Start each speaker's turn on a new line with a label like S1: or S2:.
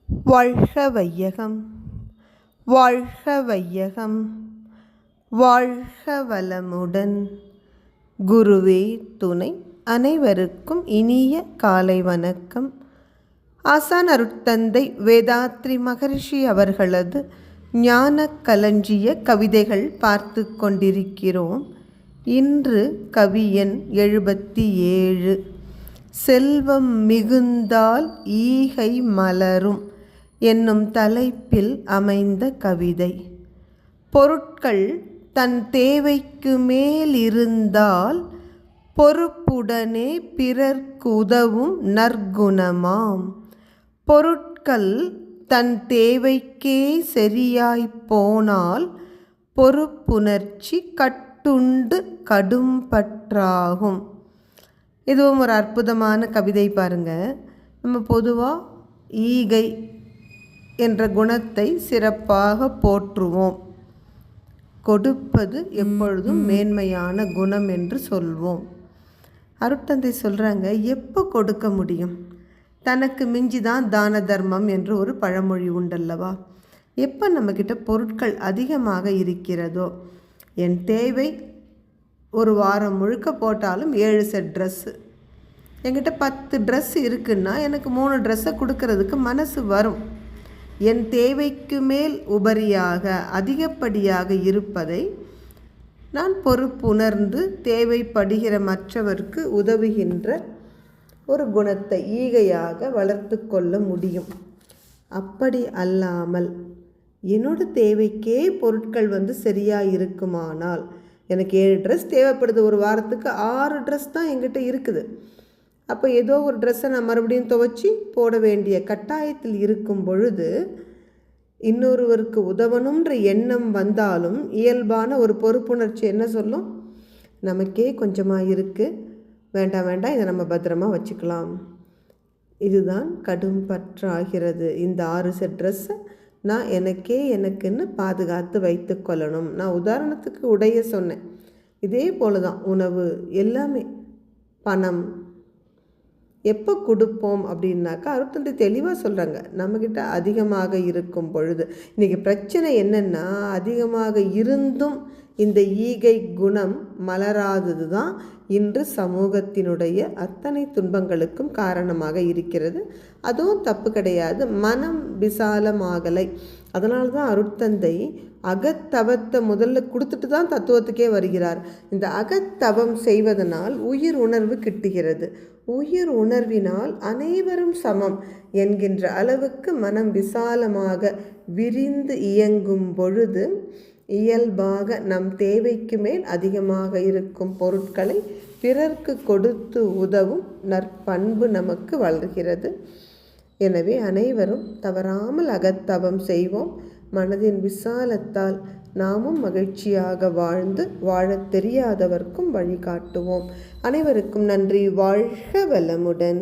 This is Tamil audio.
S1: வாழ்க வையகம், வாழ்க வையகம், வாழ்க வளமுடன். குருவே துணை. அனைவருக்கும் இனிய காலை வணக்கம். ஆசான் அருட்தந்தை வேதாத்ரி மகரிஷி அவர்களது ஞான களஞ்சிய கவிதைகள் பார்த்து கொண்டிருக்கிறோம். இன்று கவி எண் 77. செல்வம் மிகுந்தால் ஈகை மலரும் என்னும் தலைப்பில் அமைந்த கவிதை. பொருட்கள் தன் தேவைக்கு மேல் இருந்தால் பொறுப்புடனே பிறர்க்கு உதவும் நற்குணமாம். பொருட்கள் தன் தேவைக்கே சரியாய்ப் போனால் பொறுப்புணர்ச்சி கட்டுண்டு கடும்பற்றாகும். இதுவும் ஒரு அற்புதமான கவிதை பாருங்கள். நம்ம பொதுவாக ஈகை என்ற குணத்தை சிறப்பாக போற்றுவோம். கொடுப்பது எப்பொழுதும் மேன்மையான குணம் என்று சொல்வோம். அருட்தந்தை சொல்கிறாங்க, எப்போ கொடுக்க முடியும்? தனக்கு மிஞ்சிதான் தான தர்மம் என்று ஒரு பழமொழி உண்டல்லவா? எப்போ நம்மக்கிட்ட பொருட்கள் அதிகமாக இருக்கிறதோ, என் தேவை ஒரு வாரம் முழுக்க போட்டாலும் 7 செட் ட்ரெஸ்ஸு, என்கிட்ட 10 ட்ரெஸ் இருக்குன்னா எனக்கு 3 ட்ரெஸ்ஸை கொடுக்கறதுக்கு மனசு வரும். என் தேவைக்கு மேல் உபரியாக அதிகப்படியாக இருப்பதை நான் பொறுப்புணர்ந்து தேவைப்படுகிற மற்றவருக்கு உதவுகின்ற ஒரு குணத்தை ஈகையாக வளர்த்து கொள்ள முடியும். அப்படி அல்லாமல் என்னோட தேவைக்கே பொருட்கள் சரியாக இருக்குமானால், எனக்கு 7 ட்ரெஸ் தேவைப்படுது, ஒரு வாரத்துக்கு 6 ட்ரெஸ் தான் என்கிட்ட இருக்குது. அப்போ ஏதோ ஒரு ட்ரெஸ்ஸை நான் மறுபடியும் துவைச்சி போட வேண்டிய கட்டாயத்தில் இருக்கும் பொழுது இன்னொருவருக்கு உதவணுன்ற எண்ணம் வந்தாலும் இயல்பான ஒரு பொறுப்புணர்ச்சி என்ன சொல்லும்? நமக்கே கொஞ்சமாக இருக்குது, வேண்டாம் வேண்டாம், இதை நம்ம பத்திரமா வச்சுக்கலாம். இதுதான் கடும் பற்றாகிறது. இந்த 6 செட் ட்ரெஸ்ஸை நான் எனக்குன்னு பாதுகாத்து வைத்து கொள்ளணும். நான் உதாரணத்துக்கு உடைய சொன்னேன். இதே போல தான் உணவு எல்லாமே. பணம் எப்போ கொடுப்போம் அப்படின்னாக்கா அருட்தந்தை தெளிவாக சொல்கிறாங்க, நம்மக்கிட்ட அதிகமாக இருக்கும் பொழுது. இன்றைக்கி பிரச்சனை என்னென்னா, அதிகமாக இருந்தும் இந்த ஈகை குணம் மலராதது தான் இன்று சமூகத்தினுடைய அத்தனை துன்பங்களுக்கும் காரணமாக இருக்கிறது. அதுவும் தப்பு கிடையாது, மனம் விசாலமாகலை. அதனால தான் அருட்தந்தை அகத்தவத்தை முதல்ல கொடுத்துட்டு தான் தத்துவத்துக்கே வருகிறார். இந்த அகத்தவம் செய்வதனால் உயிர் உணர்வு கிட்டுகிறது. உயிர் உணர்வினால் அனைவரும் சமம் என்கின்ற அளவுக்கு மனம் விசாலமாக விரிந்து இயங்கும் பொழுது இயல்பாக நம் தேவைக்கு மேல் அதிகமாக இருக்கும் பொருட்களை பிறர்க்கு கொடுத்து உதவும் நற்பண்பு நமக்கு வளர்கிறது. எனவே அனைவரும் தவறாமல் அகத்தவம் செய்வோம். மனதின் விசாலத்தால் நாமும் மகிழ்ச்சியாக வாழ்ந்து வாழத் தெரியாதவர்க்கும் வழிகாட்டுவோம். அனைவருக்கும் நன்றி. வாழ்க வளமுடன்.